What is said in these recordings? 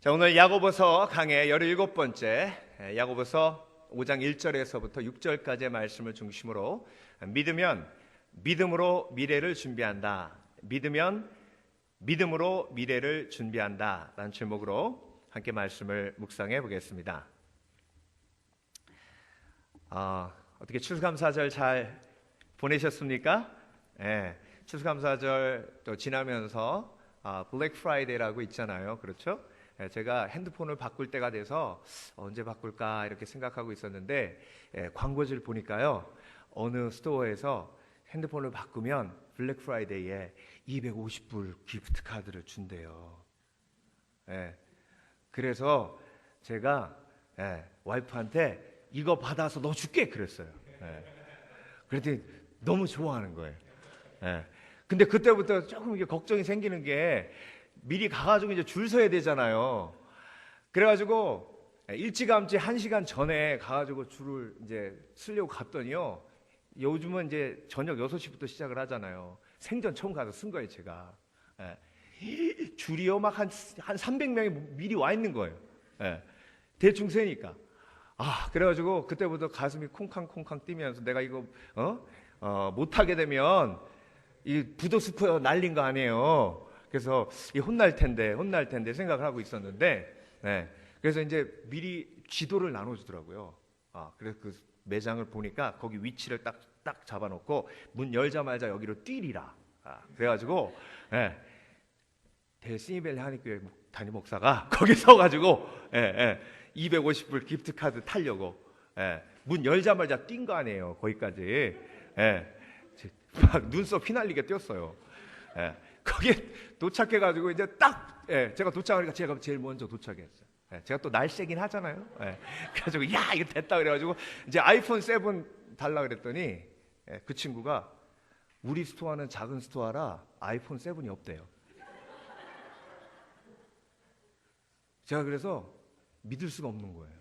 자, 오늘 야고보서 강의 17번째 야고보서 5장 1절에서부터 6절까지의 말씀을 중심으로 믿으면 믿음으로 미래를 준비한다. 믿으면 믿음으로 미래를 준비한다. 라는 제목으로 함께 말씀을 묵상해 보겠습니다. 어떻게 추수감사절 잘 보내셨습니까? 네, 추수감사절 또 지나면서 블랙 프라이데이라고 있잖아요. 그렇죠? 제가 핸드폰을 바꿀 때가 돼서 언제 바꿀까 이렇게 생각하고 있었는데 광고지를 보니까요, 어느 스토어에서 핸드폰을 바꾸면 블랙 프라이데이에 250불 기프트 카드를 준대요. 그래서 제가 와이프한테 이거 받아서 너 줄게 그랬어요. 그랬더니 너무 좋아하는 거예요. 근데 그때부터 조금 이게 걱정이 생기는 게, 미리 가가지고 이제 줄 서야 되잖아요. 그래가지고 일찌감치 1시간 전에 가가지고 줄을 이제 쓰려고 갔더니요, 요즘은 이제 저녁 6시부터 시작을 하잖아요. 생전 처음 가서 쓴 거예요, 제가. 줄이요 막 한 300명이 미리 와 있는 거예요. 대충 세니까. 그래가지고 그때부터 가슴이 콩캉콩캉 뛰면서 내가 이거 못하게 되면 이 부도스퍼 날린 거 아니에요. 그래서 혼날 텐데 생각을 하고 있었는데, 그래서 이제 미리 지도를 나눠주더라고요. 그래서 그 매장을 보니까 거기 위치를 딱 잡아놓고 문 열자마자 여기로 뛰리라. 그래가지고 대스니벨 한인교회 담임 목사가 거기 서가지고 250불 기프트 카드 타려고 문 열자마자 뛴 거 아니에요. 거기까지. 막 눈썹 휘날리게 뛰었어요. 거기에 도착해가지고 이제 딱 제가 도착하니까 제가 제일 먼저 도착했어요. 제가 또 날쌔긴 하잖아요. 그래가지고 야 이거 됐다 그래가지고 이제 아이폰 7 달라 그랬더니 그 친구가 우리 스토어는 작은 스토어라 아이폰 7이 없대요. 제가 그래서 믿을 수가 없는 거예요.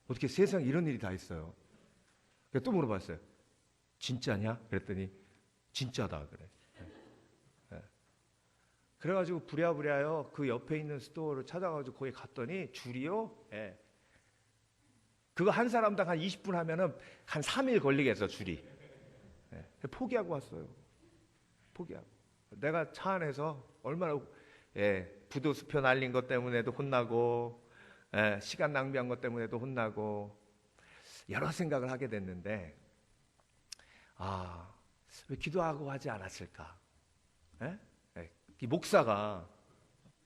어떻게 세상에 이런 일이 다 있어요. 그래서 또 물어봤어요. 진짜냐? 그랬더니 진짜다 그래. 그래가지고 부랴부랴요 그 옆에 있는 스토어를 찾아가지고 거기 갔더니 줄이요, 그거 한 사람당 한 20분 하면은 한 3일 걸리겠어 줄이. 포기하고 왔어요. 포기하고. 내가 차 안에서 얼마나 부도수표 날린 것 때문에도 혼나고, 시간 낭비한 것 때문에도 혼나고, 여러 생각을 하게 됐는데, 왜 기도하고 하지 않았을까? 이 목사가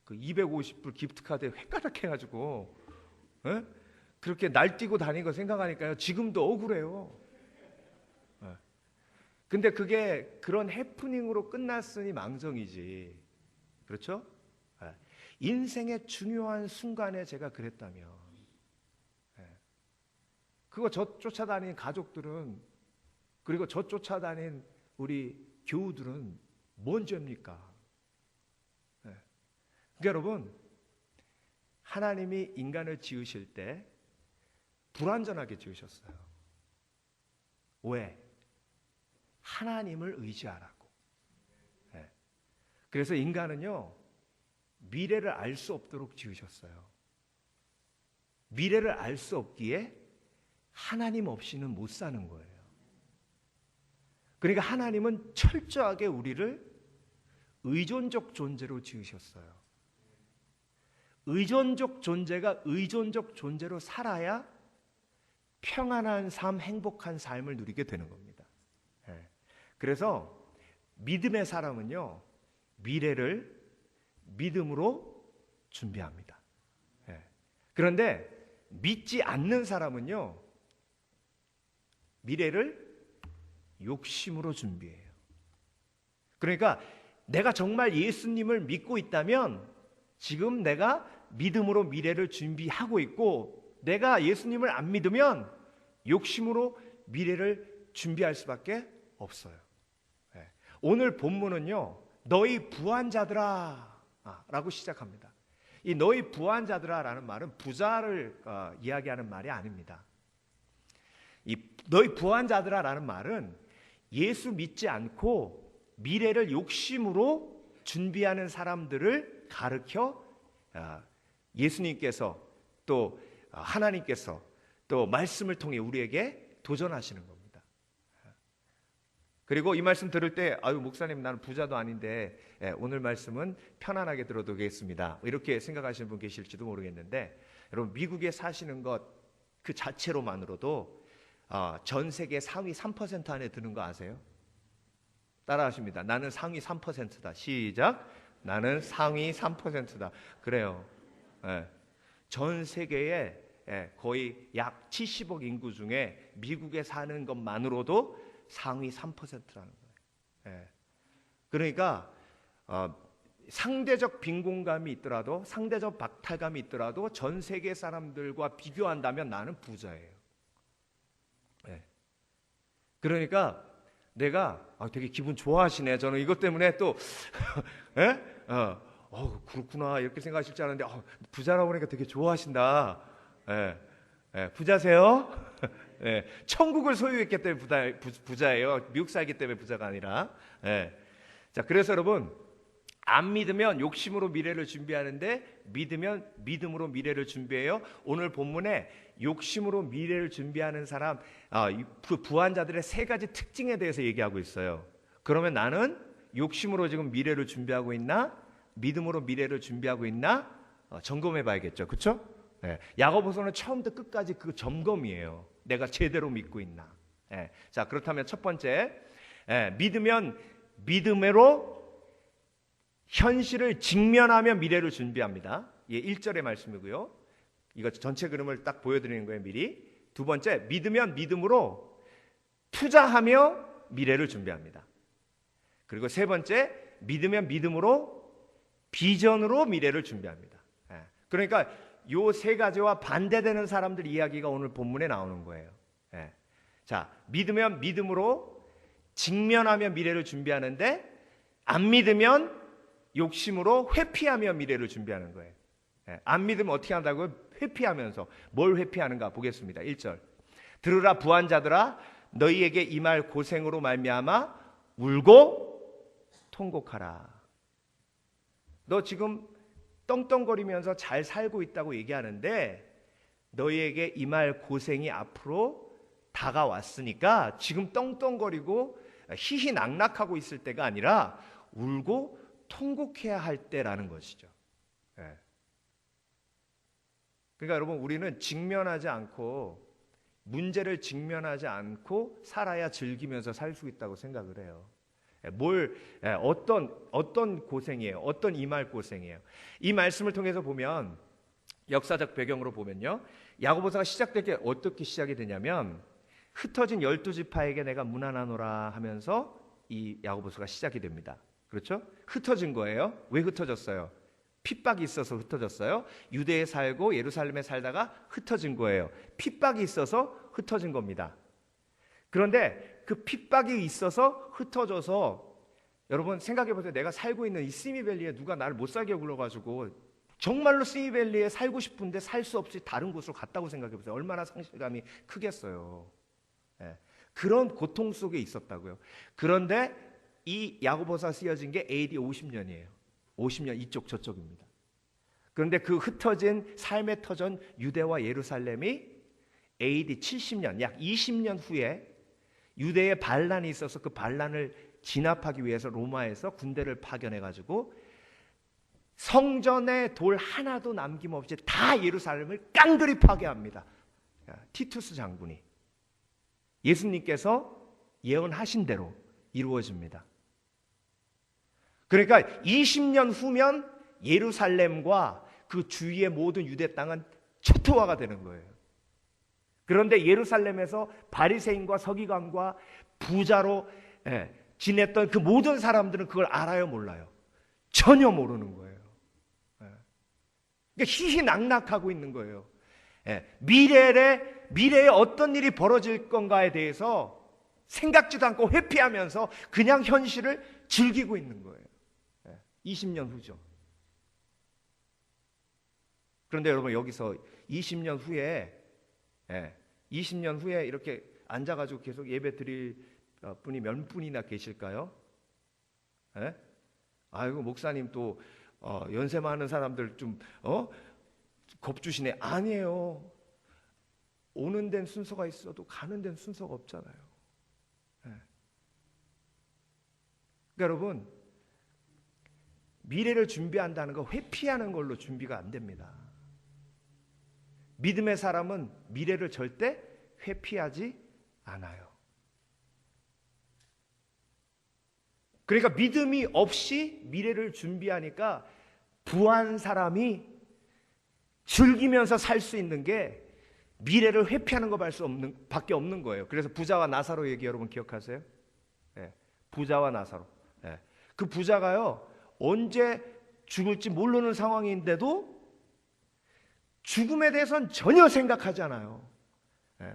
그 250불 기프트 카드에 획가닥 해가지고 그렇게 날뛰고 다니는 거 생각하니까요, 지금도 억울해요. 근데 그게 그런 해프닝으로 끝났으니 망정이지. 그렇죠? 인생의 중요한 순간에 제가 그랬다면, 그거 저 쫓아다니는 가족들은, 그리고 저 쫓아다니는 우리 교우들은 뭔 죄입니까? 그러니까 여러분, 하나님이 인간을 지으실 때 불완전하게 지으셨어요. 왜? 하나님을 의지하라고. 그래서 인간은요, 미래를 알 수 없도록 지으셨어요. 미래를 알 수 없기에 하나님 없이는 못 사는 거예요. 그러니까 하나님은 철저하게 우리를 의존적 존재로 지으셨어요. 의존적 존재가 의존적 존재로 살아야 평안한 삶, 행복한 삶을 누리게 되는 겁니다. 그래서 믿음의 사람은요, 미래를 믿음으로 준비합니다. 그런데 믿지 않는 사람은요, 미래를 욕심으로 준비해요. 그러니까 내가 정말 예수님을 믿고 있다면 지금 내가 믿음으로 미래를 준비하고 있고, 내가 예수님을 안 믿으면 욕심으로 미래를 준비할 수밖에 없어요. 오늘 본문은요, 너희 부한 자들아 라고 시작합니다. 이 너희 부한 자들아 라는 말은 부자를 이야기하는 말이 아닙니다. 이 너희 부한 자들아 라는 말은 예수 믿지 않고 미래를 욕심으로 준비하는 사람들을 가르쳐 예수님께서 또 하나님께서 또 말씀을 통해 우리에게 도전하시는 겁니다. 그리고 이 말씀 들을 때 아유 목사님 나는 부자도 아닌데 오늘 말씀은 편안하게 들어도 되겠습니다, 이렇게 생각하시는 분 계실지도 모르겠는데, 여러분 미국에 사시는 것 그 자체로만으로도 전 세계 상위 3% 안에 드는 거 아세요? 따라하십니다. 나는 상위 3%다. 시작. 나는 상위 3%다. 그래요. 전 세계에 거의 약 70억 인구 중에 미국에 사는 것만으로도 상위 3%라는 거예요. 그러니까 상대적 빈곤감이 있더라도, 상대적 박탈감이 있더라도 전 세계 사람들과 비교한다면 나는 부자예요. 그러니까 내가 되게 기분 좋아하시네. 저는 이것 때문에 또 그렇구나 이렇게 생각하실 줄 알았는데 부자라고 하니까 되게 좋아하신다. 부자세요? 천국을 소유했기 때문에 부자예요. 미국 살기 때문에 부자가 아니라. 자, 그래서 여러분 안 믿으면 욕심으로 미래를 준비하는데 믿으면 믿음으로 미래를 준비해요. 오늘 본문에 욕심으로 미래를 준비하는 사람, 부한자들의 세 가지 특징에 대해서 얘기하고 있어요. 그러면 나는 욕심으로 지금 미래를 준비하고 있나? 믿음으로 미래를 준비하고 있나? 점검해 봐야겠죠. 그렇죠? 야고보서는 처음부터 끝까지 그 점검이에요. 내가 제대로 믿고 있나? 자, 그렇다면 첫 번째, 믿으면 믿음으로 현실을 직면하며 미래를 준비합니다. 1절의 말씀이고요. 이거 전체 그림을 딱 보여드리는 거예요, 미리. 두 번째, 믿으면 믿음으로 투자하며 미래를 준비합니다. 그리고 세 번째, 믿으면 믿음으로 비전으로 미래를 준비합니다. 그러니까 요 세 가지와 반대되는 사람들 이야기가 오늘 본문에 나오는 거예요. 자, 믿으면 믿음으로 직면하며 미래를 준비하는데, 안 믿으면 욕심으로 회피하며 미래를 준비하는 거예요. 안 믿으면 어떻게 한다고요? 회피하면서. 뭘 회피하는가 보겠습니다. 1절. 들으라 부한자들아, 너희에게 임할 고생으로 말미암아 울고 통곡하라. 너 지금 떵떵거리면서 잘 살고 있다고 얘기하는데 너희에게 임할 고생이 앞으로 다가왔으니까 지금 떵떵거리고 희희낙낙하고 있을 때가 아니라 울고 통곡해야 할 때라는 것이죠. 그러니까 여러분 우리는 직면하지 않고, 문제를 직면하지 않고 살아야 즐기면서 살 수 있다고 생각을 해요. 어떤 고생이에요? 어떤 임할 고생이에요? 이 말씀을 통해서 보면, 역사적 배경으로 보면요, 야고보서가 시작될 때 어떻게 시작이 되냐면 흩어진 12지파에게 내가 문안하노라 하면서 이 야고보서가 시작이 됩니다. 그렇죠? 흩어진 거예요. 왜 흩어졌어요? 핍박이 있어서 흩어졌어요. 유대에 살고 예루살렘에 살다가 흩어진 거예요. 핍박이 있어서 흩어진 겁니다. 그런데 그 핍박이 있어서 흩어져서, 여러분 생각해 보세요. 내가 살고 있는 이 스미밸리에 누가 나를 못 살게 굴러가지고 정말로 스미밸리에 살고 싶은데 살 수 없이 다른 곳으로 갔다고 생각해 보세요. 얼마나 상실감이 크겠어요. 그런 고통 속에 있었다고요. 그런데 이 야고보서가 쓰여진 게 AD 50년이에요. 50년 이쪽 저쪽입니다. 그런데 그 흩어진 삶의 터전 유대와 예루살렘이 AD 70년, 약 20년 후에 유대에 반란이 있어서 그 반란을 진압하기 위해서 로마에서 군대를 파견해가지고 성전에 돌 하나도 남김없이 다 예루살렘을 깡그리 파괴합니다. 티투스 장군이. 예수님께서 예언하신 대로 이루어집니다. 그러니까 20년 후면 예루살렘과 그 주위의 모든 유대 땅은 초토화가 되는 거예요. 그런데 예루살렘에서 바리새인과 서기관과 부자로 지냈던 그 모든 사람들은 그걸 알아요, 몰라요? 전혀 모르는 거예요. 그러니까 희희낙낙하고 있는 거예요. 미래에 어떤 일이 벌어질 건가에 대해서 생각지도 않고 회피하면서 그냥 현실을 즐기고 있는 거예요. 20년 후죠. 그런데 여러분 여기서 20년 후에 이렇게 앉아가지고 계속 예배 드릴 분이 몇 분이나 계실까요? 아이고 목사님 또 연세 많은 사람들 좀 겁주시네. 아니에요. 오는 데는 순서가 있어도 가는 데는 순서가 없잖아요. 네. 그러니까 여러분, 미래를 준비한다는 거 회피하는 걸로 준비가 안 됩니다. 믿음의 사람은 미래를 절대 회피하지 않아요. 그러니까 믿음이 없이 미래를 준비하니까 부한 사람이 즐기면서 살 수 있는 게 미래를 회피하는 것밖에 없는 거예요. 그래서 부자와 나사로 얘기 여러분 기억하세요? 네. 부자와 나사로. 네. 그 부자가요, 언제 죽을지 모르는 상황인데도 죽음에 대해서는 전혀 생각하지 않아요. 네.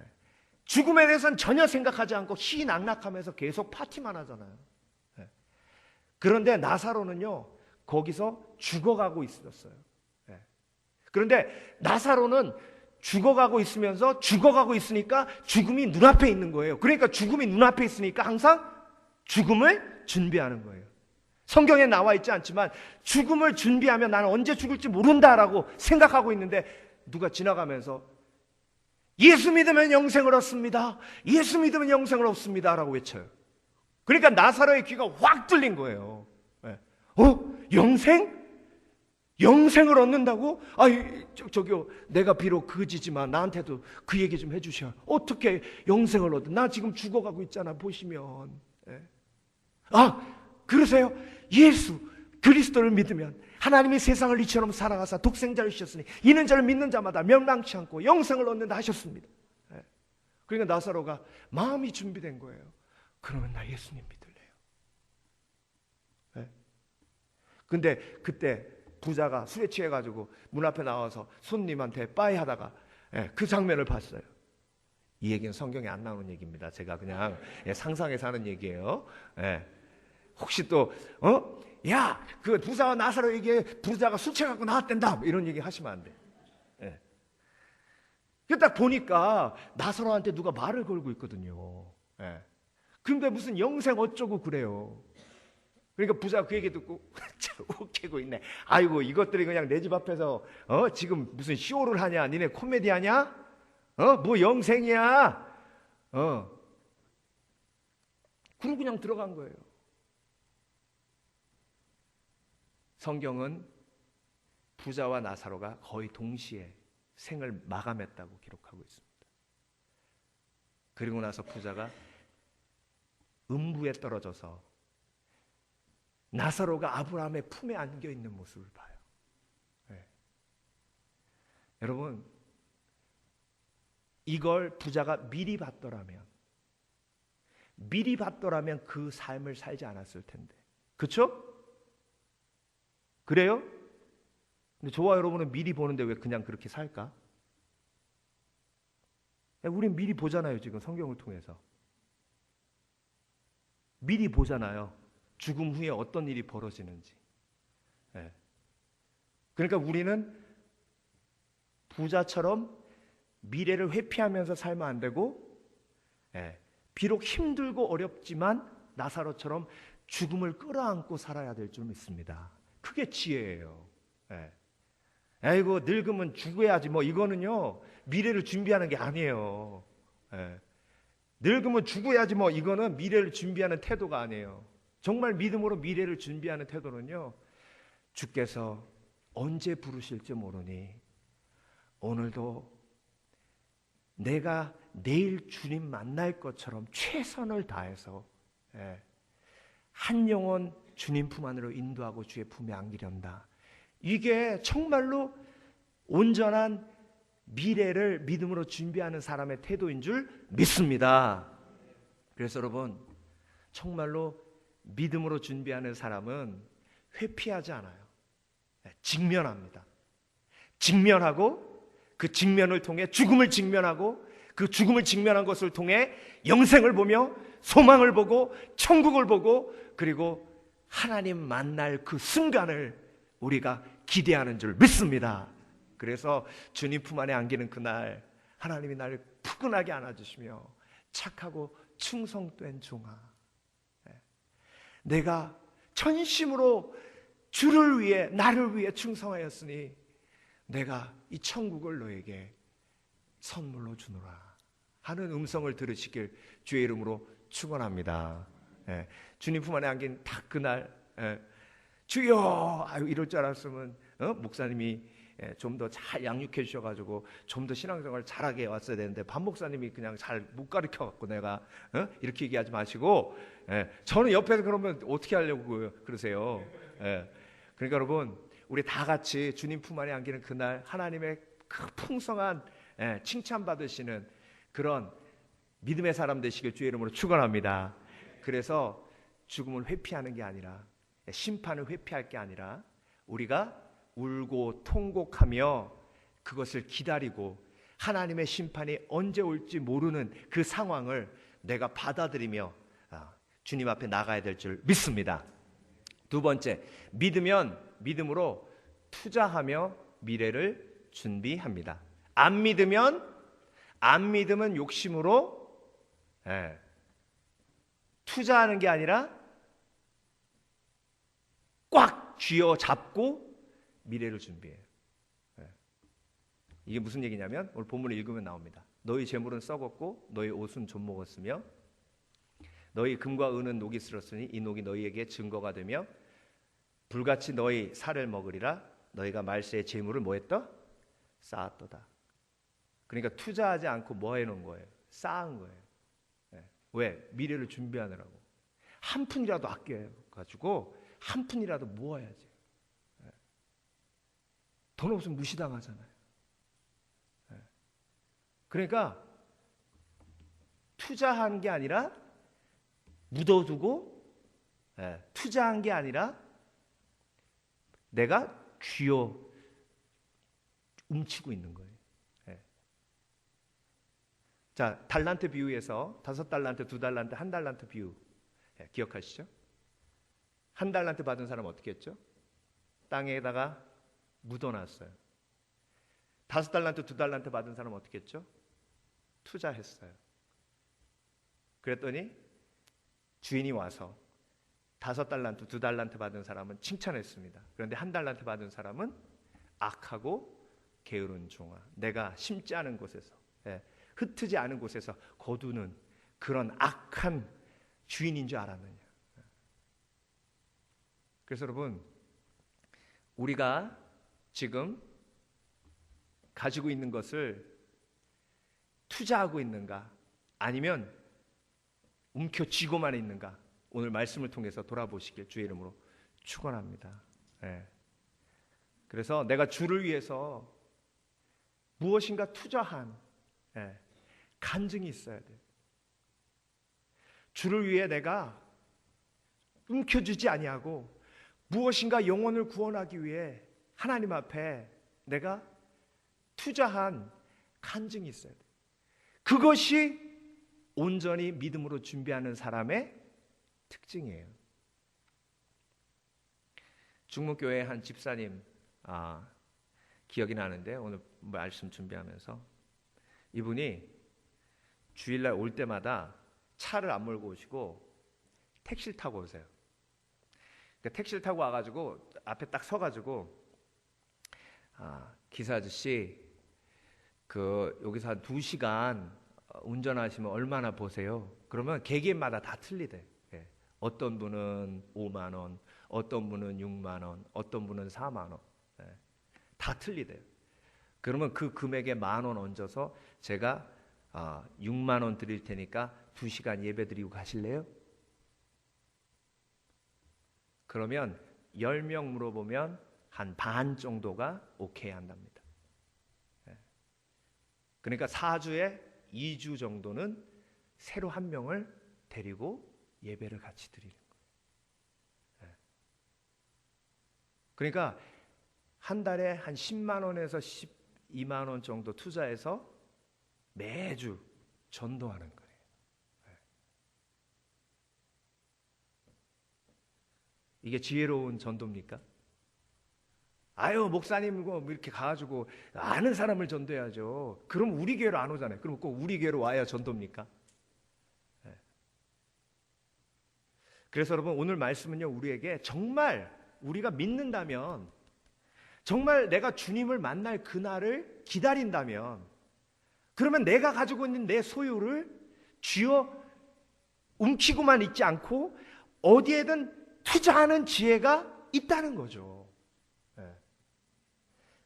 죽음에 대해서는 전혀 생각하지 않고 희낙낙하면서 계속 파티만 하잖아요. 네. 그런데 나사로는요, 거기서 죽어가고 있었어요. 네. 그런데 나사로는 죽어가고 있으니까 죽음이 눈앞에 있는 거예요. 그러니까 죽음이 눈앞에 있으니까 항상 죽음을 준비하는 거예요. 성경에 나와 있지 않지만 죽음을 준비하면 나는 언제 죽을지 모른다라고 생각하고 있는데 누가 지나가면서 예수 믿으면 영생을 얻습니다. 예수 믿으면 영생을 얻습니다. 라고 외쳐요. 그러니까 나사로의 귀가 확 뚫린 거예요. 영생? 영생을 얻는다고? 저기요, 내가 비록 거지지만 나한테도 그 얘기 좀 해주셔. 어떻게 영생을 얻어? 나 지금 죽어가고 있잖아, 보시면. 그러세요? 예수 그리스도를 믿으면 하나님이 세상을 이처럼 사랑하사 독생자를 주셨으니 이는 저를 믿는 자마다 멸망치 않고 영생을 얻는다 하셨습니다. 그러니까 나사로가 마음이 준비된 거예요. 그러면 나 예수님 믿을래요. 근데 그때 부자가 술에 취해가지고 문 앞에 나와서 손님한테 빠이 하다가 그 장면을 봤어요. 이 얘기는 성경에 안 나오는 얘기입니다. 제가 그냥 상상해서 하는 얘기예요. 혹시 또 그 부자와 나사로에게 부자가 술 취해갖고 나왔댄다 이런 얘기 하시면 안 돼. 딱 보니까 나사로한테 누가 말을 걸고 있거든요. 근데 무슨 영생 어쩌고 그래요. 그러니까 부자가 그 얘기 듣고 웃기고 있네. 아이고, 이것들이 그냥 내 집 앞에서 지금 무슨 쇼를 하냐? 니네 코미디 하냐? 뭐 영생이야? 그러고 그냥 들어간 거예요. 성경은 부자와 나사로가 거의 동시에 생을 마감했다고 기록하고 있습니다. 그리고 나서 부자가 음부에 떨어져서 나사로가 아브라함의 품에 안겨 있는 모습을 봐요. 여러분, 이걸 부자가 미리 봤더라면 그 삶을 살지 않았을 텐데. 그렇죠? 그래요? 근데 저와 여러분은 미리 보는데 왜 그냥 그렇게 살까? 우린 미리 보잖아요. 지금 성경을 통해서 미리 보잖아요. 죽음 후에 어떤 일이 벌어지는지. 그러니까 우리는 부자처럼 미래를 회피하면서 살면 안 되고, 비록 힘들고 어렵지만 나사로처럼 죽음을 끌어안고 살아야 될 줄 믿습니다. 그게 지혜예요. 아이고, 늙으면 죽어야지 뭐 이거는요 미래를 준비하는 게 아니에요. 늙으면 죽어야지 뭐 이거는 미래를 준비하는 태도가 아니에요. 정말 믿음으로 미래를 준비하는 태도는요, 주께서 언제 부르실지 모르니 오늘도 내가 내일 주님 만날 것처럼 최선을 다해서 한 영혼 주님 품 안으로 인도하고 주의 품에 안기련다. 이게 정말로 온전한 미래를 믿음으로 준비하는 사람의 태도인 줄 믿습니다. 그래서 여러분, 정말로 믿음으로 준비하는 사람은 회피하지 않아요. 직면합니다. 직면하고 그 직면을 통해 죽음을 직면하고 그 죽음을 직면한 것을 통해 영생을 보며 소망을 보고 천국을 보고 그리고 하나님 만날 그 순간을 우리가 기대하는 줄 믿습니다. 그래서 주님 품 안에 안기는 그날 하나님이 나를 푸근하게 안아주시며 착하고 충성된 종아, 내가 전심으로 주를 위해 나를 위해 충성하였으니 내가 이 천국을 너에게 선물로 주노라 하는 음성을 들으시길 주의 이름으로 축원합니다. 예, 주님 품 안에 안긴 딱 그날 주여 이럴 줄 알았으면 목사님이 좀 더 잘 양육해 주셔가지고 좀 더 신앙생활 잘하게 왔어야 되는데 반 목사님이 그냥 잘 못 가르쳐갖고 내가 이렇게 얘기하지 마시고 저는 옆에서 그러면 어떻게 하려고 그러세요. 그러니까 여러분 우리 다 같이 주님 품 안에 안기는 그날 하나님의 그 풍성한 칭찬받으시는 그런 믿음의 사람 되시길 주의 이름으로 축원합니다. 그래서 죽음을 회피하는 게 아니라 심판을 회피할 게 아니라 우리가 울고 통곡하며 그것을 기다리고 하나님의 심판이 언제 올지 모르는 그 상황을 내가 받아들이며 주님 앞에 나가야 될 줄 믿습니다. 두 번째, 믿으면 믿음으로 투자하며 미래를 준비합니다. 안 믿으면 욕심으로 투자하는 게 아니라 꽉 쥐어잡고 미래를 준비해요. 이게 무슨 얘기냐면 오늘 본문을 읽으면 나옵니다. 너희 재물은 썩었고 너희 옷은 좀 먹었으며 너희 금과 은은 녹이 슬었으니 이 녹이 너희에게 증거가 되며 불같이 너희 살을 먹으리라. 너희가 말세의 재물을 뭐 했다? 쌓았도다. 그러니까 투자하지 않고 뭐 해놓은 거예요? 쌓은 거예요. 왜? 미래를 준비하느라고. 한 푼이라도 아껴가지고 한 푼이라도 모아야지. 돈 없으면 무시당하잖아요. 그러니까 투자한 게 아니라 묻어두고 투자한 게 아니라 내가 쥐어 움치고 있는 거예요. 자, 달란트 비유에서 5달란트, 2달란트, 1달란트 비유 기억하시죠? 1달란트 받은 사람 어떻게 했죠? 땅에다가 묻어놨어요. 5달란트, 2달란트 받은 사람 어떻게 했죠? 투자했어요. 그랬더니 주인이 와서 5달란트, 2달란트 받은 사람은 칭찬했습니다. 그런데 1달란트 받은 사람은 악하고 게으른 종아, 내가 심지 않은 곳에서 흩트지 않은 곳에서 거두는 그런 악한 주인인 줄 알았느냐. 그래서 여러분, 우리가 지금 가지고 있는 것을 투자하고 있는가 아니면 움켜쥐고만 있는가, 오늘 말씀을 통해서 돌아보시길 주의 이름으로 축원합니다. 그래서 내가 주를 위해서 무엇인가 투자한 간증이 있어야 돼요. 주를 위해 내가 움켜쥐지 아니하고 무엇인가 영혼을 구원하기 위해 하나님 앞에 내가 투자한 간증이 있어야 돼요. 그것이 온전히 믿음으로 준비하는 사람의 특징이에요. 중목교회 한 집사님 기억이 나는데 오늘 말씀 준비하면서 이분이 주일날 올 때마다 차를 안 몰고 오시고 택시를 타고 오세요. 그러니까 택시를 타고 와가지고 앞에 딱 서가지고 기사 아저씨 여기서 한 2시간 운전하시면 얼마나 보세요? 그러면 개개인마다 다 틀리대. 어떤 분은 5만 원, 어떤 분은 6만 원, 어떤 분은 4만 원, 다 틀리대요. 그러면 그 금액에 10,000원 얹어서 제가 6만 원 드릴 테니까 2시간 예배 드리고 가실래요? 그러면 10명 물어보면 한 반 정도가 오케이 한답니다. 그러니까 4주에 2주 정도는 새로 한 명을 데리고 예배를 같이 드리는 거예요. 그러니까 한 달에 한 10만 원에서 12만 원 정도 투자해서 매주 전도하는 거예요. 이게 지혜로운 전도입니까? 아유, 목사님 뭐 이렇게 가가지고 아는 사람을 전도해야죠. 그럼 우리 교회로 안 오잖아요. 그럼 꼭 우리 교회로 와야 전도입니까? 그래서 여러분, 오늘 말씀은요, 우리에게 정말 우리가 믿는다면, 정말 내가 주님을 만날 그날을 기다린다면, 그러면 내가 가지고 있는 내 소유를 쥐어 움키고만 있지 않고 어디에든 투자하는 지혜가 있다는 거죠.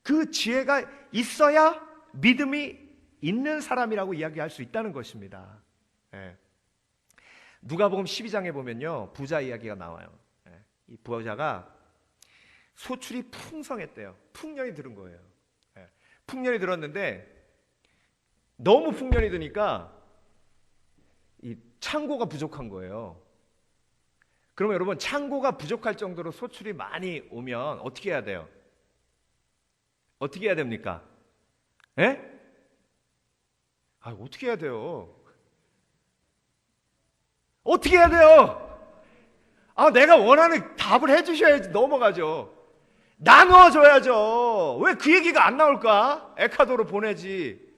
그 지혜가 있어야 믿음이 있는 사람이라고 이야기할 수 있다는 것입니다. 누가복음 12장에 보면요, 부자 이야기가 나와요. 이 부자가 소출이 풍성했대요. 풍년이 들은 거예요. 풍년이 들었는데 너무 풍년이 드니까 이 창고가 부족한 거예요. 그러면 여러분, 창고가 부족할 정도로 소출이 많이 오면 어떻게 해야 돼요? 어떻게 해야 됩니까? 어떻게 해야 돼요? 어떻게 해야 돼요? 내가 원하는 답을 해주셔야지 넘어가죠. 나눠줘야죠. 왜 그 얘기가 안 나올까? 에콰도르 보내지.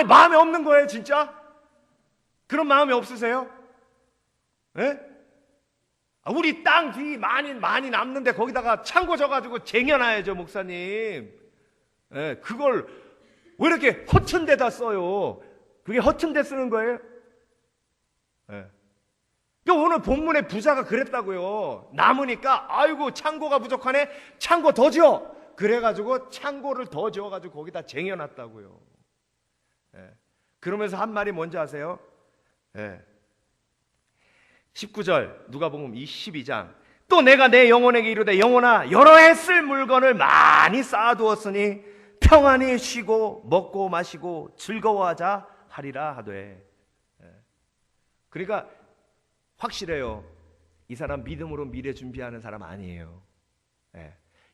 마음에 없는 거예요, 진짜? 그런 마음이 없으세요? 우리 땅 뒤 많이 남는데 거기다가 창고 져가지고 쟁여놔야죠, 목사님. 그걸 왜 이렇게 허튼 데다 써요? 그게 허튼 데 쓰는 거예요? 오늘 본문에 부자가 그랬다고요. 남으니까 아이고 창고가 부족하네, 창고 더 지어. 그래가지고 창고를 더 지어가지고 거기다 쟁여놨다고요. 그러면서 한 말이 뭔지 아세요? 19절 누가복음 22장, 또 내가 내 영혼에게 이르되 영혼아, 여러 해 쓸 물건을 많이 쌓아두었으니 평안히 쉬고 먹고 마시고 즐거워하자 하리라 하되. 그러니까 확실해요. 이 사람 믿음으로 미래 준비하는 사람 아니에요.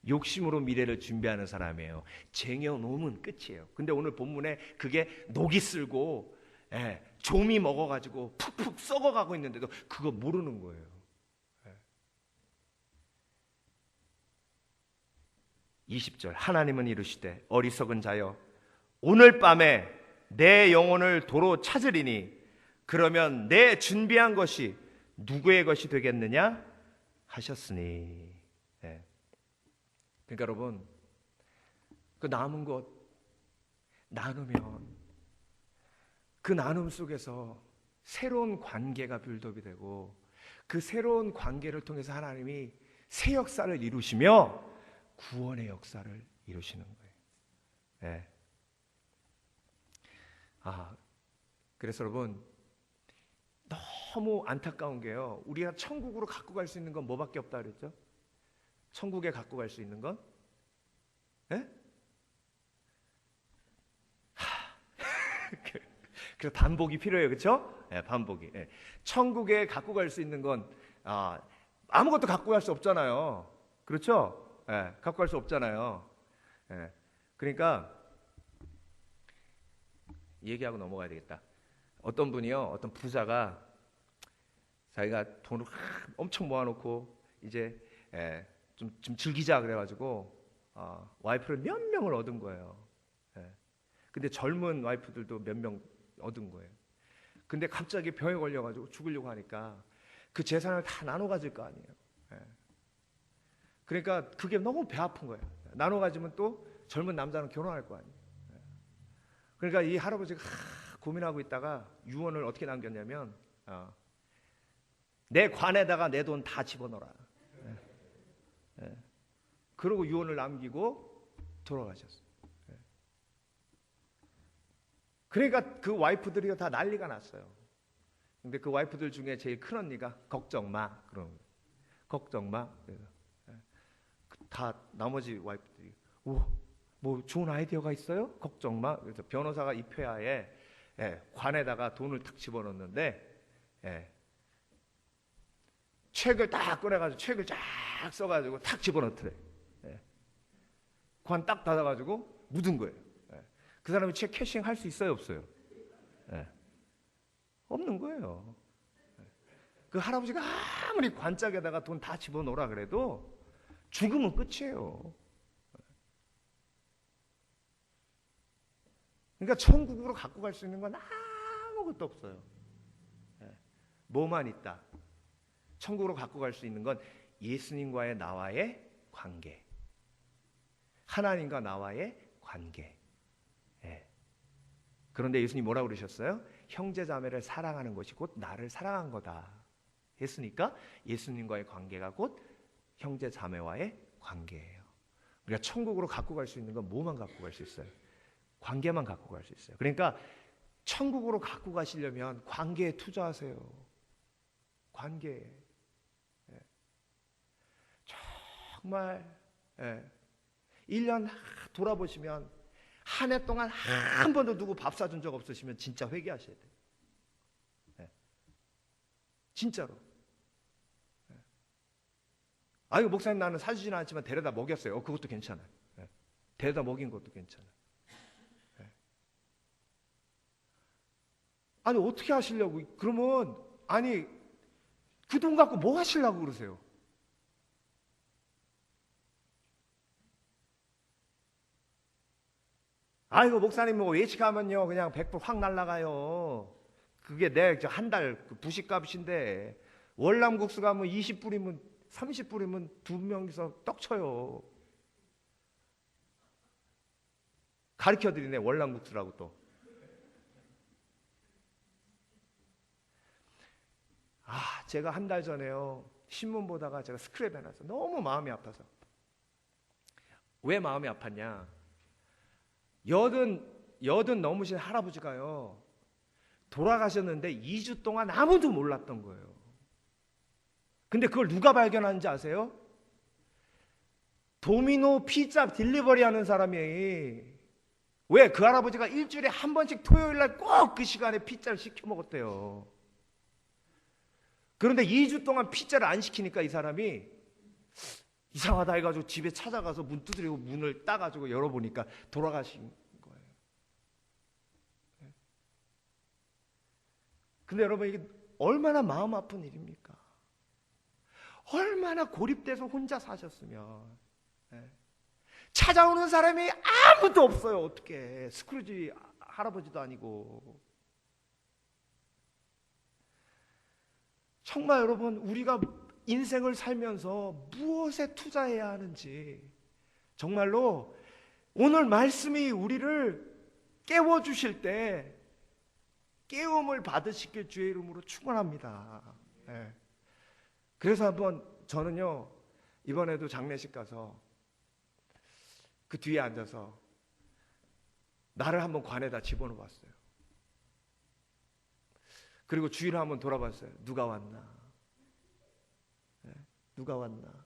욕심으로 미래를 준비하는 사람이에요. 쟁여놓으면 끝이에요. 근데 오늘 본문에 그게 녹이 쓸고 좀이 먹어가지고 푹푹 썩어가고 있는데도 그거 모르는 거예요. 20절, 하나님은 이르시되 어리석은 자여, 오늘 밤에 내 영혼을 도로 찾으리니 그러면 내 준비한 것이 누구의 것이 되겠느냐 하셨으니. 그러니까 여러분, 그 남은 것 나누면 그 나눔 속에서 새로운 관계가 빌드업이 되고, 그 새로운 관계를 통해서 하나님이 새 역사를 이루시며 구원의 역사를 이루시는 거예요. 그래서 여러분, 너무 안타까운 게요, 우리가 천국으로 갖고 갈 수 있는 건 뭐밖에 없다 그랬죠? 천국에 갖고 갈 수 있는 건? 그래서 반복이 필요해요, 그렇죠? 반복이. 천국에 갖고 갈 수 있는 건 아무것도 갖고 갈 수 없잖아요, 그렇죠? 갖고 갈 수 없잖아요. 그러니까 얘기하고 넘어가야 되겠다. 어떤 분이요, 어떤 부자가 자기가 돈을 엄청 모아놓고 이제 좀 즐기자 그래가지고 와이프를 몇 명을 얻은 거예요. 근데 젊은 와이프들도 몇 명 얻은 거예요. 근데 갑자기 병에 걸려가지고 죽으려고 하니까 그 재산을 다 나눠 가질 거 아니에요. 그러니까 그게 너무 배 아픈 거예요. 나눠 가지면 또 젊은 남자는 결혼할 거 아니에요. 그러니까 이 할아버지가 고민하고 있다가 유언을 어떻게 남겼냐면, 내 관에다가 내 돈 다 집어넣어라. 그러고 유언을 남기고 돌아가셨어요. 그러니까 그 와이프들이 다 난리가 났어요. 근데 그 와이프들 중에 제일 큰 언니가 걱정 마, 그런 거예요. 걱정 마. 다 나머지 와이프들이 뭐 좋은 아이디어가 있어요? 걱정 마. 그래서 변호사가 이 폐하에 관에다가 돈을 탁 집어넣는데 책을 딱 꺼내가지고 책을 쫙 써가지고 탁 집어넣더래. 관 딱 닫아가지고 묻은 거예요. 그 사람이 책 캐싱 할 수 있어요, 없어요? 없는 거예요. 그 할아버지가 아무리 관짝에다가 돈 다 집어넣으라 그래도 죽으면 끝이에요. 그러니까 천국으로 갖고 갈 수 있는 건 아무것도 없어요. 뭐만 있다? 천국으로 갖고 갈 수 있는 건 예수님과의 나와의 관계. 하나님과 나와의 관계. 예. 그런데 예수님 뭐라고 그러셨어요? 형제 자매를 사랑하는 것이 곧 나를 사랑한 거다 했으니까 예수님과의 관계가 곧 형제 자매와의 관계예요. 우리가 천국으로 갖고 갈 수 있는 건 뭐만 갖고 갈 수 있어요? 관계만 갖고 갈 수 있어요. 그러니까 천국으로 갖고 가시려면 관계에 투자하세요. 관계에. 예. 정말 1년 돌아보시면 한 해 동안 한 번도 누구 밥 사준 적 없으시면 진짜 회개하셔야 돼요. 예. 진짜로. 예. 아이고 목사님 나는 사주진 않았지만 데려다 먹였어요. 그것도 괜찮아요. 예. 데려다 먹인 것도 괜찮아요. 예. 아니 어떻게 하시려고? 그러면 아니 그 돈 갖고 뭐 하시려고 그러세요? 아이고 목사님 뭐 예식하면요 그냥 100% 확 날라가요. 그게 내 한 달 부식값인데 월남국수 가면 20불이면 30불이면 두 명이서 떡쳐요. 가르쳐드리네 월남국수라고 또. 제가 한 달 전에요 신문 보다가 제가 스크랩 해놨어요. 너무 마음이 아파서. 왜 마음이 아팠냐? 여든 넘으신 할아버지가요 돌아가셨는데 2주 동안 아무도 몰랐던 거예요. 근데 그걸 누가 발견하는지 아세요? 도미노 피자 딜리버리 하는 사람이. 왜? 그 할아버지가 일주일에 한 번씩 토요일날 꼭 그 시간에 피자를 시켜 먹었대요. 그런데 2주 동안 피자를 안 시키니까 이 사람이 이상하다 해가지고 집에 찾아가서 문 두드리고 문을 따가지고 열어보니까 돌아가신 거예요. 근데 여러분 이게 얼마나 마음 아픈 일입니까? 얼마나 고립돼서 혼자 사셨으면. 찾아오는 사람이 아무도 없어요. 어떻게 스크루지 할아버지도 아니고. 정말 여러분 우리가 인생을 살면서 무엇에 투자해야 하는지 정말로 오늘 말씀이 우리를 깨워주실 때 깨움을 받으시길 주의 이름으로 축원합니다. 그래서 한번 저는요 이번에도 장례식 가서 그 뒤에 앉아서 나를 한번 관에다 집어넣어 봤어요. 그리고 주위를 한번 돌아봤어요. 누가 왔나? 누가 왔나?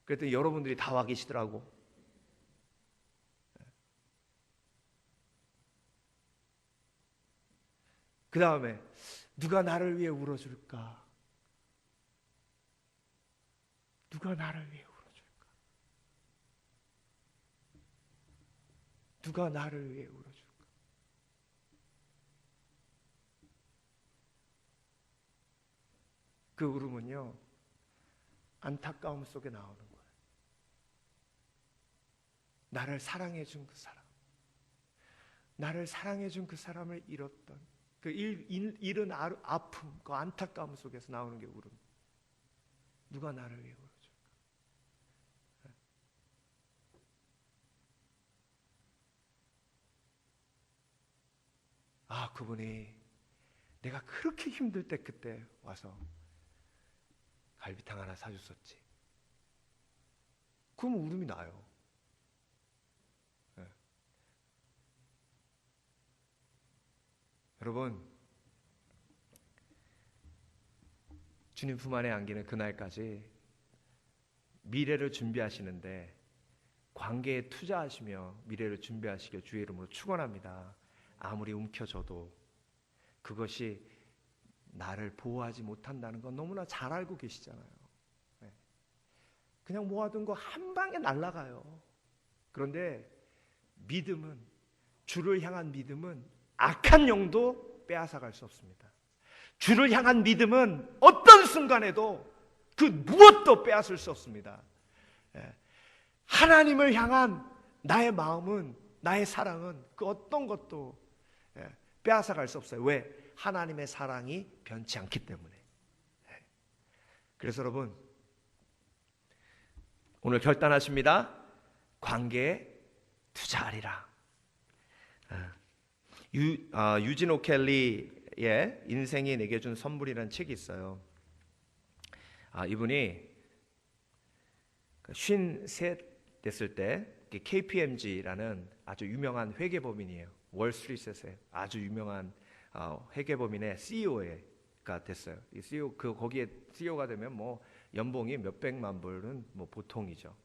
그랬더니 여러분들이 다 와 계시더라고. 그 다음에 누가 나를 위해 울어줄까? 누가 나를 위해 울어줄까? 누가 나를 위해 울어줄까? 그 울음은요 안타까움 속에 나오는 거예요. 나를 사랑해 준 그 사람, 나를 사랑해 준 그 사람을 잃었던 그 잃은 아픔, 그 안타까움 속에서 나오는 게 울음. 누가 나를 위해 울어줄까? 그분이 내가 그렇게 힘들 때 그때 와서 갈비탕 하나 사줬었지. 그럼 울음이 나요. 여러분 주님 품 안에 안기는 그날까지 미래를 준비하시는데 관계에 투자하시며 미래를 준비하시길 주의 이름으로 축원합니다. 아무리 움켜져도 그것이 나를 보호하지 못한다는 건 너무나 잘 알고 계시잖아요. 그냥 모아둔 거 한 방에 날아가요. 그런데 믿음은, 주를 향한 믿음은 악한 영도 빼앗아갈 수 없습니다. 주를 향한 믿음은 어떤 순간에도 그 무엇도 빼앗을 수 없습니다. 하나님을 향한 나의 마음은, 나의 사랑은 그 어떤 것도 빼앗아갈 수 없어요. 왜? 하나님의 사랑이 변치 않기 때문에. 그래서 여러분 오늘 결단하십니다. 관계에 투자하리라. 유진 오켈리의 인생이 내게 준 선물이라는 책이 있어요. 이분이 53 됐을 때 KPMG라는 아주 유명한 회계법인이에요. 월스트리트에서 아주 유명한 회계법인의 CEO가 됐어요. 이 CEO 거기에 CEO가 되면 뭐 연봉이 몇백만 불은 뭐 보통이죠.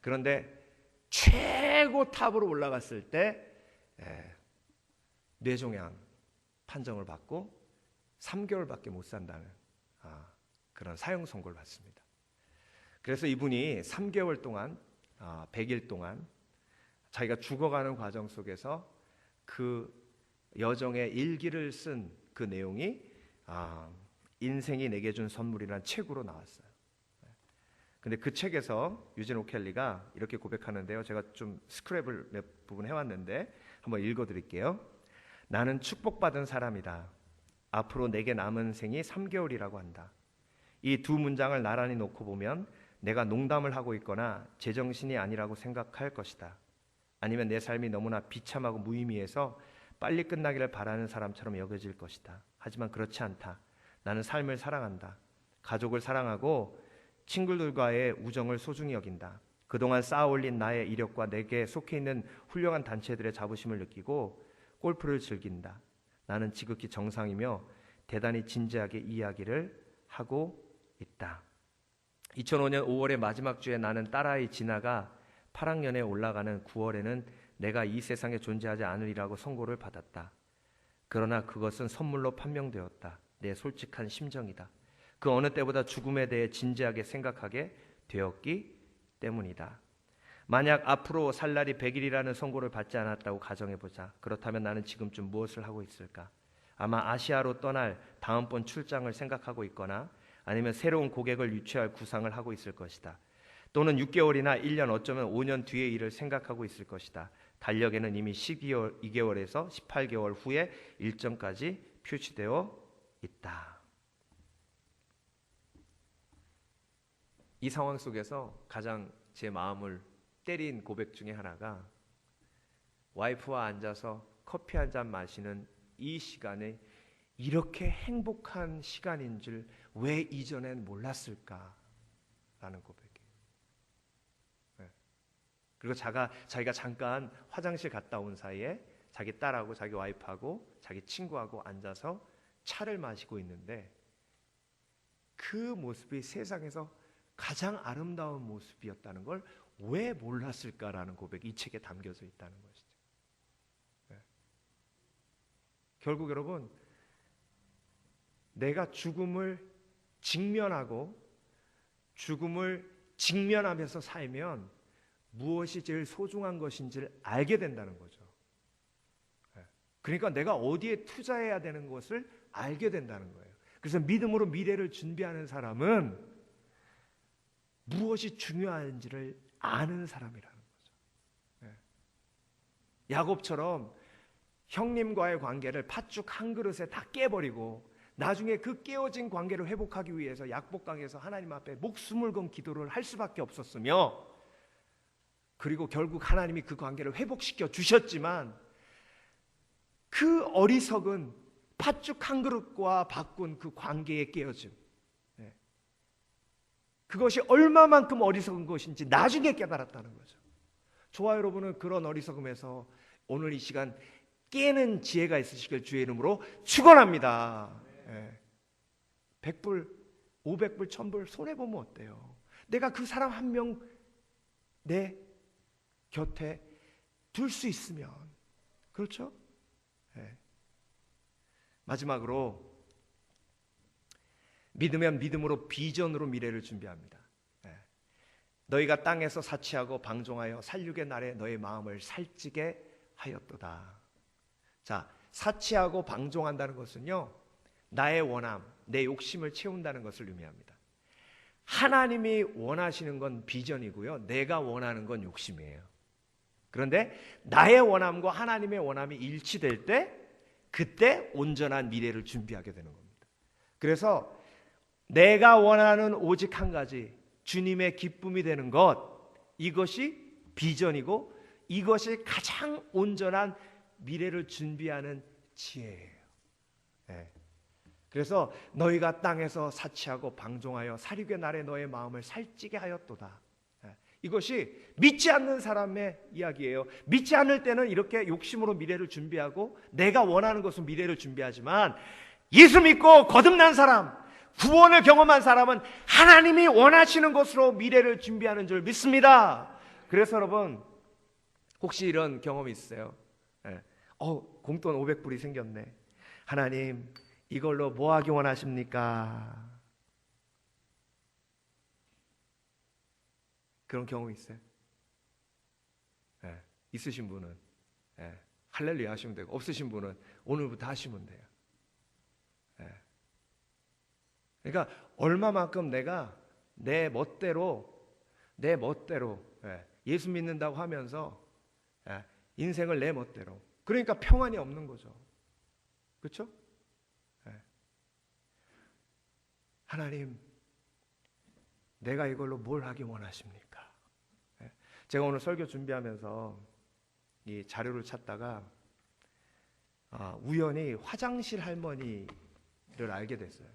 그런데 최고 탑으로 올라갔을 때 뇌종양 판정을 받고 3개월밖에 못 산다는 그런 사형 선고를 받습니다. 그래서 이분이 3개월 동안 100일 동안 자기가 죽어가는 과정 속에서 그 여정의 일기를 쓴 그 내용이 인생이 내게 준 선물이라는 책으로 나왔어요. 근데 그 책에서 유진 오켈리가 이렇게 고백하는데요. 제가 좀 스크랩을 몇 부분 해왔는데 한번 읽어드릴게요. 나는 축복받은 사람이다. 앞으로 내게 남은 생이 3개월이라고 한다. 이 두 문장을 나란히 놓고 보면 내가 농담을 하고 있거나 제정신이 아니라고 생각할 것이다. 아니면 내 삶이 너무나 비참하고 무의미해서 빨리 끝나기를 바라는 사람처럼 여겨질 것이다. 하지만 그렇지 않다. 나는 삶을 사랑한다. 가족을 사랑하고 친구들과의 우정을 소중히 여긴다. 그동안 쌓아올린 나의 이력과 내게 속해 있는 훌륭한 단체들의 자부심을 느끼고 골프를 즐긴다. 나는 지극히 정상이며 대단히 진지하게 이야기를 하고 있다. 2005년 5월의 마지막 주에 나는 딸아이 진아가 8학년에 올라가는 9월에는 내가 이 세상에 존재하지 않으리라고 선고를 받았다. 그러나 그것은 선물로 판명되었다. 내 솔직한 심정이다. 그 어느 때보다 죽음에 대해 진지하게 생각하게 되었기 때문이다. 만약 앞으로 살 날이 100일이라는 선고를 받지 않았다고 가정해보자. 그렇다면 나는 지금쯤 무엇을 하고 있을까? 아마 아시아로 떠날 다음번 출장을 생각하고 있거나 아니면 새로운 고객을 유치할 구상을 하고 있을 것이다. 또는 6개월이나 1년 어쩌면 5년 뒤의 일을 생각하고 있을 것이다. 달력에는 이미 12개월에서 18개월 후에 일정까지 표시되어 있다. 이 상황 속에서 가장 제 마음을 때린 고백 중에 하나가 와이프와 앉아서 커피 한 잔 마시는 이 시간에 이렇게 행복한 시간인 줄 왜 이전엔 몰랐을까? 라는 고백이에요. 네. 그리고 자기가 잠깐 화장실 갔다 온 사이에 자기 딸하고 자기 와이프하고 자기 친구하고 앉아서 차를 마시고 있는데 그 모습이 세상에서 가장 아름다운 모습이었다는 걸 왜 몰랐을까라는 고백이 이 책에 담겨져 있다는 것이죠. 네. 결국 여러분, 내가 죽음을 직면하고 죽음을 직면하면서 살면 무엇이 제일 소중한 것인지를 알게 된다는 거죠. 네. 그러니까 내가 어디에 투자해야 되는 것을 알게 된다는 거예요. 그래서 믿음으로 미래를 준비하는 사람은 무엇이 중요한지를 아는 사람이라는 거죠. 네. 야곱처럼 형님과의 관계를 팥죽 한 그릇에 다 깨버리고 나중에 그 깨어진 관계를 회복하기 위해서 약복강에서 하나님 앞에 목숨을 건 기도를 할 수밖에 없었으며, 그리고 결국 하나님이 그 관계를 회복시켜 주셨지만 그 어리석은 팥죽 한 그릇과 바꾼 그 관계의 깨어짐, 그것이 얼마만큼 어리석은 것인지 나중에 깨달았다는 거죠. 저와 여러분은 그런 어리석음에서 오늘 이 시간 깨는 지혜가 있으시길 주의 이름으로 축원합니다. 100불, 500불, 1000불 손해보면 어때요? 내가 그 사람 한 명 내 곁에 둘 수 있으면, 그렇죠? 마지막으로 믿으면 믿음으로 비전으로 미래를 준비합니다. 너희가 땅에서 사치하고 방종하여 살육의 날에 너희 마음을 살찌게 하였도다. 자, 사치하고 방종한다는 것은요, 나의 원함, 내 욕심을 채운다는 것을 의미합니다. 하나님이 원하시는 건 비전이고요, 내가 원하는 건 욕심이에요. 그런데 나의 원함과 하나님의 원함이 일치될 때, 그때 온전한 미래를 준비하게 되는 겁니다. 그래서 내가 원하는 오직 한 가지, 주님의 기쁨이 되는 것, 이것이 비전이고 이것이 가장 온전한 미래를 준비하는 지혜예요. 네. 그래서 너희가 땅에서 사치하고 방종하여 살육의 날에 너의 마음을 살찌게 하였도다. 이것이 믿지 않는 사람의 이야기예요. 믿지 않을 때는 이렇게 욕심으로 미래를 준비하고 내가 원하는 것은 미래를 준비하지만, 예수 믿고 거듭난 사람, 구원을 경험한 사람은 하나님이 원하시는 것으로 미래를 준비하는 줄 믿습니다. 그래서 여러분, 혹시 이런 경험이 있으세요? 공돈 500불이 생겼네. 하나님, 이걸로 뭐 하기 원하십니까? 그런 경험이 있어요? 있으신 분은 할렐루야 하시면 되고, 없으신 분은 오늘부터 하시면 돼요. 그러니까 얼마만큼 내가 내 멋대로 예수 믿는다고 하면서 인생을 내 멋대로, 그러니까 평안이 없는 거죠. 그렇죠? 하나님, 내가 이걸로 뭘 하기 원하십니까? 제가 오늘 설교 준비하면서 이 자료를 찾다가 우연히 화장실 할머니를 알게 됐어요.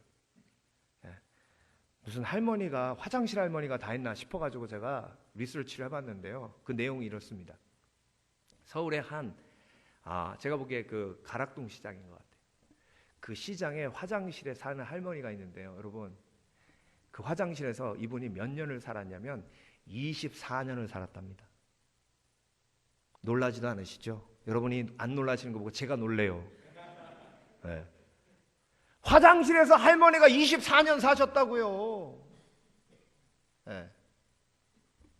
무슨 할머니가, 화장실 할머니가 다 했나 싶어가지고 제가 리서치를 해봤는데요. 그 내용이 이렇습니다. 서울의 제가 보기에 그 가락동 시장인 것 같아요. 그 시장에 화장실에 사는 할머니가 있는데요. 여러분, 그 화장실에서 이분이 몇 년을 살았냐면 24년을 살았답니다. 놀라지도 않으시죠? 여러분이 안 놀라시는 거 보고 제가 놀래요. 화장실에서 할머니가 24년 사셨다고요.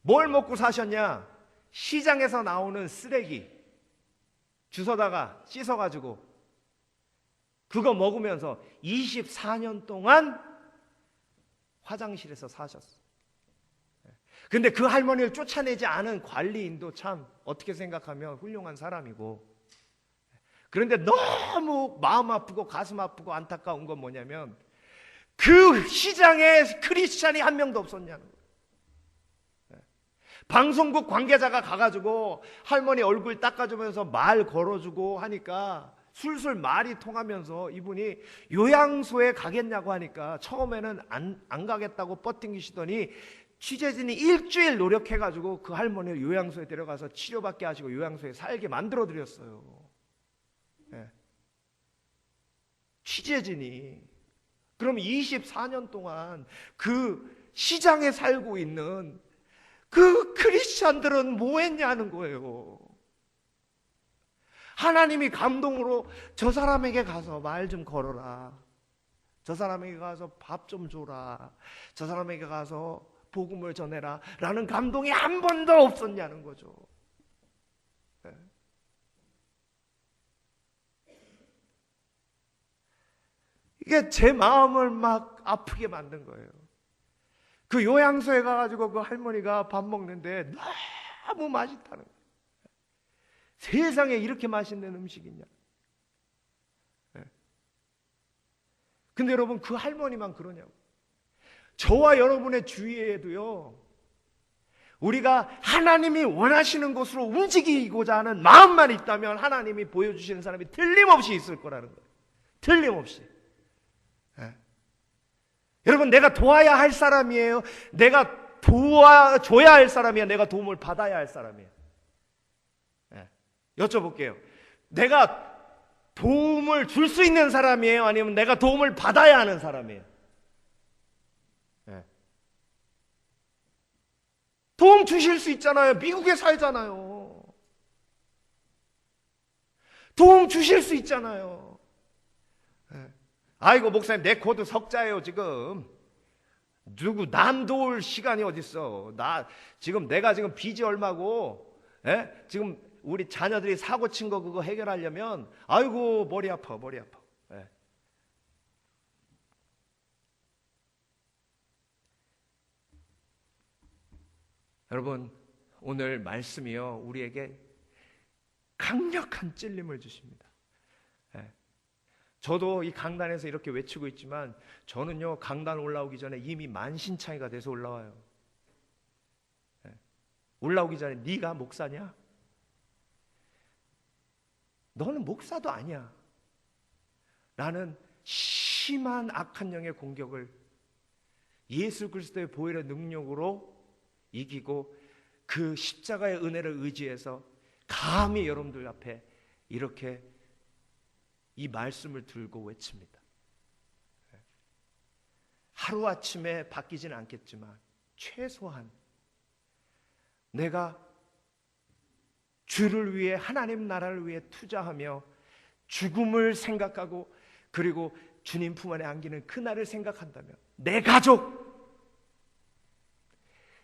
뭘 먹고 사셨냐? 시장에서 나오는 쓰레기 주워다가 씻어가지고 그거 먹으면서 24년 동안 화장실에서 사셨어. 근데 그 할머니를 쫓아내지 않은 관리인도 참 어떻게 생각하면 훌륭한 사람이고, 그런데 너무 마음 아프고 가슴 아프고 안타까운 건 뭐냐면 그 시장에 크리스찬이 한 명도 없었냐는 거예요. 방송국 관계자가 가가지고 할머니 얼굴 닦아주면서 말 걸어주고 하니까 술술 말이 통하면서 이분이 요양소에 가겠냐고 하니까 처음에는 안 가겠다고 뻗팅기시더니 취재진이 일주일 노력해가지고 그 할머니를 요양소에 데려가서 치료받게 하시고 요양소에 살게 만들어드렸어요. 취재진이. 그럼 24년 동안 그 시장에 살고 있는 그 크리스찬들은 뭐 했냐는 거예요. 하나님이 감동으로 저 사람에게 가서 말 좀 걸어라, 저 사람에게 가서 밥 좀 줘라, 저 사람에게 가서 복음을 전해라 라는 감동이 한 번도 없었냐는 거죠. 이게 제 마음을 막 아프게 만든 거예요. 그 요양소에 가가지고 그 할머니가 밥 먹는데 너무 맛있다는 거예요. 세상에 이렇게 맛있는 음식이 있냐. 근데 여러분, 그 할머니만 그러냐고. 저와 여러분의 주위에도요, 우리가 하나님이 원하시는 곳으로 움직이고자 하는 마음만 있다면 하나님이 보여주시는 사람이 틀림없이 있을 거라는 거예요. 틀림없이. 여러분, 내가 도와야 할 사람이에요? 내가 도와줘야 할 사람이야? 내가 도움을 받아야 할 사람이에요? 여쭤볼게요. 내가 도움을 줄 수 있는 사람이에요? 아니면 내가 도움을 받아야 하는 사람이에요? 도움 주실 수 있잖아요. 미국에 살잖아요. 도움 주실 수 있잖아요. 아이고 목사님, 내 곧 석자예요 지금. 누구 남 도울 시간이 어딨어. 내가 지금 빚이 얼마고, 지금 우리 자녀들이 사고 친 거 그거 해결하려면 아이고 머리 아파. 여러분, 오늘 말씀이요, 우리에게 강력한 찔림을 주십니다. 저도 이 강단에서 이렇게 외치고 있지만 저는요, 강단 올라오기 전에 이미 만신창이가 돼서 올라와요. 올라오기 전에 네가 목사냐? 너는 목사도 아니야. 나는 심한 악한 영의 공격을 예수 그리스도의 보혈의 능력으로 이기고 그 십자가의 은혜를 의지해서 감히 여러분들 앞에 이렇게 이 말씀을 들고 외칩니다. 하루아침에 바뀌지는 않겠지만 최소한 내가 주를 위해, 하나님 나라를 위해 투자하며 죽음을 생각하고 그리고 주님 품 안에 안기는 그날을 생각한다면 내 가족,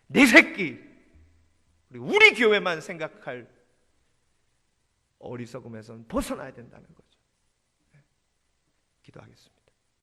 내 새끼, 그리고 우리 교회만 생각할 어리석음에선 벗어나야 된다는 거죠. 기도하겠습니다.